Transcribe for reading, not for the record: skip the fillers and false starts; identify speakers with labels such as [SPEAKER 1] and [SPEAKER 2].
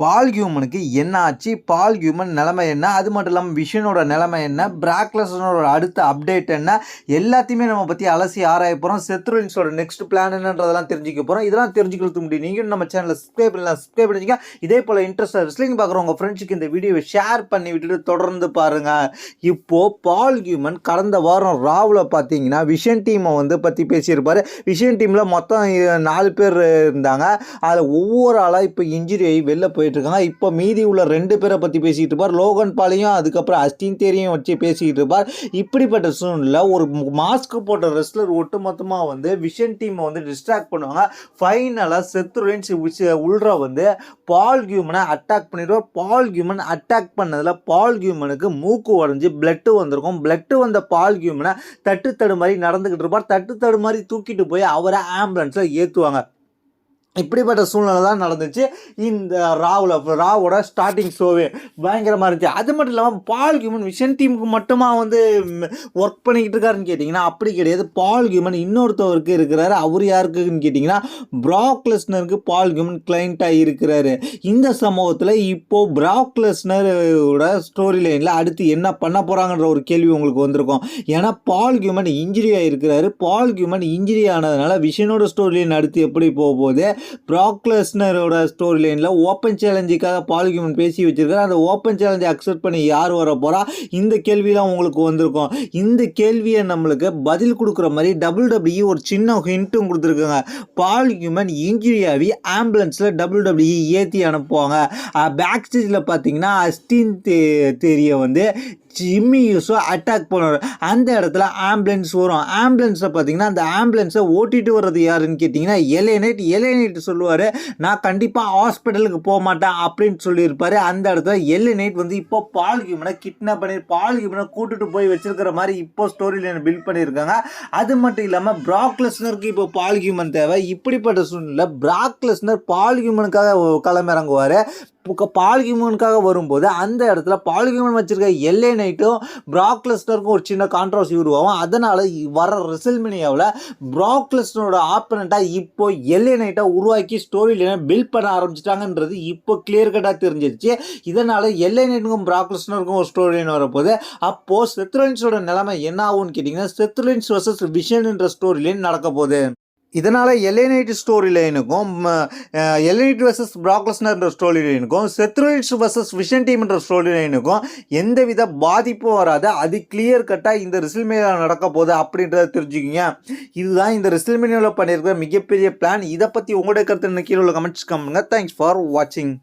[SPEAKER 1] பால் ஹியூமனுக்கு என்ன ஆச்சு? பால் ஹியூமன் நிலைமை என்ன? அது மட்டும் இல்லாமல் விஷனோட நிலைமை என்ன? பிராக் லெஸ்னரோட அடுத்த அப்டேட் என்ன? எல்லாத்தையுமே நம்ம பற்றி அலசி ஆராய போகிறோம். செத் ரோலின்ஸோட நெக்ஸ்ட் பிளான் என்னன்றதெல்லாம் தெரிஞ்சுக்க போகிறோம். இதெல்லாம் தெரிஞ்சுக்கிறது முடியும். நீங்கள் நம்ம சேனலை சப்ஸ்கிரைப் பண்ணிச்சிங்க. இதே போல் இன்ட்ரெஸ்டாக ரெஸ்லிங் பார்க்குற உங்கள் ஃப்ரெண்ட்ஸுக்கு இந்த வீடியோவை ஷேர் பண்ணி விட்டுட்டு தொடர்ந்து பாருங்கள். இப்போது பால் ஹியூமன் கடந்த வாரம் ராவில் பார்த்தீங்கன்னா விஷன் டீமை பற்றி பேசியிருப்பார். விஷன் டீமில் மொத்தம் 4 பேர் இருந்தாங்க. அதில் ஒவ்வொரு ஆளாக இப்போ இன்ஜுரி ஆகி வெளில போயிட்டு இருக்காங்க. இப்போ மீதி உள்ள 2 பேரை பற்றி பேசிக்கிட்டு இருப்பார். லோகன் பாலையும் அதுக்கப்புறம் அஸ்டின் தேரியும் வச்சு பேசிக்கிட்டு இருப்பார். இப்படிப்பட்ட சூழ்நிலை ஒரு மாஸ்க் போட்ட ரெஸ்லர் ஒட்டுமொத்தமாக விஷன் டீமை டிஸ்ட்ராக்ட் பண்ணுவாங்க. ஃபைனலாக செத் ரோலின்ஸ் உள்ரா பால் ஹியூமனை அட்டாக் பண்ணிடுவார். பால் ஹியூமன் அட்டாக் பண்ணதில் பால் ஹியூமனுக்கு மூக்கு உடஞ்சி பிளட்டு வந்திருக்கும். பிளட்டு வந்த பால் ஹியூமனை தட்டு மாதிரி நடந்துக்கிட்டு இருப்பார். தட்டு மாதிரி தூக்கிட்டு போய் அவரை ஆம்புலன்ஸில் ஏற்றுவாங்க. இப்படிப்பட்ட சூழ்நிலை தான் நடந்துச்சு. இந்த ராவோட ஸ்டார்டிங் ஷோவே பயங்கரமாக இருந்துச்சு. அது மட்டும் இல்லாமல் பால் ஹியூமன் விஷன் டீமுக்கு மட்டுமா ஒர்க் பண்ணிக்கிட்டு இருக்காருன்னு கேட்டிங்கன்னா அப்படி கிடையாது. பால் ஹியூமன் இன்னொருத்தவருக்கு இருக்கிறாரு. அவர் யாருக்குன்னு கேட்டிங்கன்னா பிராக் லெஸ்னருக்கு பால் ஹியூமன் கிளைண்ட்டாக இருக்கிறாரு. இந்த சம்பவத்தில் இப்போது பிராக் லெஸ்னரோட ஸ்டோரி லைனில் அடுத்து என்ன பண்ண போகிறாங்கன்ற ஒரு கேள்வி உங்களுக்கு வந்திருக்கும். ஏன்னா பால் ஹியூமன் இன்ஜுரி ஆகிருக்கிறாரு. பால் ஹியூமன் இன்ஜுரி ஆனதுனால விஷனோட ஸ்டோரி லைன் அடுத்து எப்படி போக போகுது? பிராக் லெஸ்னரோட ஸ்டோரி லைனில் ஓப்பன் சேலஞ்சுக்காக பால் ஹியூமன் பேசி வச்சிருக்காரு. அந்த ஓப்பன் சேலஞ்சை அக்செப்ட் பண்ணி யார் வர போகிறா? இந்த கேள்வியெல்லாம் உங்களுக்கு வந்திருக்கும். இந்த கேள்வியை நம்மளுக்கு பதில் கொடுக்குற மாதிரி WWE ஒரு சின்ன ஹிண்ட்டும் கொடுத்துருக்காங்க. பால் ஹியூமன் இன்ஜுரியாகி ஆம்புலன்ஸில் WWE ஏற்றி அனுப்புவாங்க. பேக் ஸ்டேஜில் பார்த்தீங்கன்னா அஸ்டின் தேரியை ஜிம்மி யூஸோ அட்டாக் பண்ணுவார். அந்த இடத்துல ஆம்புலன்ஸ் வரும். ஆம்புலன்ஸை பார்த்தீங்கன்னா அந்த ஆம்புலன்ஸை ஓட்டிட்டு வர்றது யாருன்னு கேட்டிங்கன்னா எல்ஏ சொல்லுவார், நான் கண்டிப்பாக ஹாஸ்பிட்டலுக்கு போக மாட்டேன் அப்படின்னு சொல்லியிருப்பார். அந்த இடத்துல எல்ஏ இப்போ பால் ஹியூமனை கிட்னாப் பண்ணி பால் ஹியூமனை கூட்டிட்டு போய் வச்சிருக்கிற மாதிரி இப்போ ஸ்டோரி லைன் பில்ட் பண்ணியிருக்காங்க. அது மட்டும் இல்லாமல் பிராக் லெஸ்னருக்கு இப்போ பால் ஹியூமன் தேவை. இப்படிப்பட்ட சூழ்நிலை பிராக் லெஸ்னர் பால் ஹியூமனுக்காக களமிறங்குவார். பால் ஹியூமனுக்காக வரும்போது அந்த இடத்துல பால் ஹியூமன் வச்சிருக்க எல்ஏ நைட்டும் பிராக் லெஸ்னருக்கும் ஒரு சின்ன கான்ட்ரவர்சி உருவாகும். அதனால வர ரெசல்மேனியாவில் பிராக் லெஸ்னரோட ஆப்பனண்ட்டாக இப்போ எல்ஏ நைட்டை உருவாக்கி ஸ்டோரி லைனை பில்ட் பண்ண ஆரம்பிச்சிட்டாங்கன்றது இப்போ கிளியர் கட்டாக தெரிஞ்சிருச்சு. இதனால எல்ஏ நைட்டுக்கும் பிராக் லெஸ்னருக்கும் ஒரு ஸ்டோரி லைன் வரப்போகுது. அப்போது செத் ரோலின்ஸோட நிலைமை என்ன ஆகும்னு கேட்டிங்கன்னா செத் ரோலின்ஸ் வர்சஸ் விஷன் என்ற ஸ்டோரி லைன் நடக்க போகுது. இதனால் எல்ஏ நைட் ஸ்டோரி லைனுக்கும் LA Knight versus Brock Lesnar story லைனுக்கும் Seth Rollins versus Vision team என்ற ஸ்டோரி லைனுக்கும் எந்தவித பாதிப்பும் வராது. அது கிளியர் கட்டாக இந்த ரெசல்மேனியாவில் நடக்க போகுது அப்படின்றத தெரிஞ்சுக்கிங்க. இதுதான் இந்த ரெசல்மேனியாவில் பண்ணியிருக்கிற மிகப்பெரிய பிளான். இதை பற்றி உங்களுடைய கருத்து கீழே உள்ள கமெண்ட்ஸ் பண்ணுங்க. தேங்க்ஸ் ஃபார் வாட்சிங்.